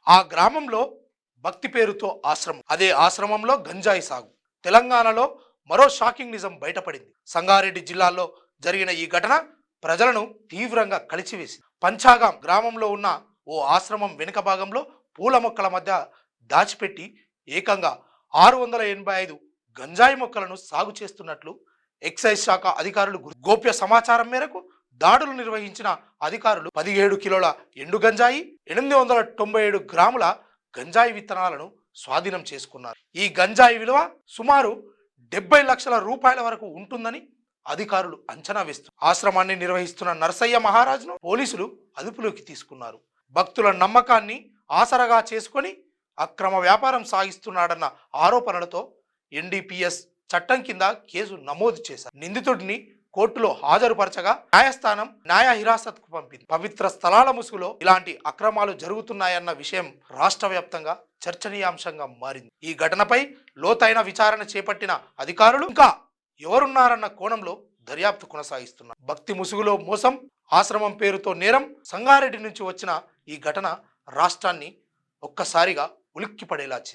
ఆ గ్రామంలో భక్తి పేరుతో ఆశ్రమం, అదే ఆశ్రమంలో గంజాయి సాగు. తెలంగాణలో మరో షాకింగ్ నిజం బయటపడింది. సంగారెడ్డి జిల్లాలో జరిగిన ఈ ఘటన ప్రజలను తీవ్రంగా కలిచివేసింది. పంచాగాం గ్రామంలో ఉన్న ఓ ఆశ్రమం వెనుక భాగంలో పూల మొక్కల మధ్య దాచిపెట్టి ఏకంగా 685 గంజాయి మొక్కలను సాగు చేస్తున్నట్లు ఎక్సైజ్ శాఖ అధికారులు గోప్య సమాచారం మేరకు దాడులు నిర్వహించిన అధికారులు 17 కిలోల ఎండు గంజాయి, 897 గ్రాముల గంజాయి విత్తనాలను స్వాధీనం చేసుకున్నారు. ఈ గంజాయి విలువ సుమారు 70 లక్షల రూపాయల వరకు ఉంటుందని అధికారులు అంచనా వేస్తున్నారు. ఆశ్రమాన్ని నిర్వహిస్తున్న నరసయ్య మహారాజును పోలీసులు అదుపులోకి తీసుకున్నారు. భక్తుల నమ్మకాన్ని ఆసరగా చేసుకొని అక్రమ వ్యాపారం సాగిస్తున్నాడన్న ఆరోపణలతో ఎన్డీపీఎస్ చట్టం కింద కేసు నమోదు చేశారు. నిందితుడిని కోర్టులో హాజరుపరచగా న్యాయస్థానం న్యాయ హిరాసత్కు పంపింది. పవిత్ర స్థలాల ముసుగులో ఇలాంటి అక్రమాలు జరుగుతున్నాయన్న విషయం రాష్ట్ర వ్యాప్తంగా చర్చనీయాంశంగా మారింది. ఈ ఘటనపై లోతైన విచారణ చేపట్టిన అధికారులు ఇంకా ఎవరున్నారన్న కోణంలో దర్యాప్తు కొనసాగిస్తున్నారు. భక్తి ముసుగులో మోసం, ఆశ్రమం పేరుతో నేరం. సంగారెడ్డి నుంచి వచ్చిన ఈ ఘటన రాష్ట్రాన్ని ఒక్కసారిగా ఉలిక్కిపడేలా చేసింది.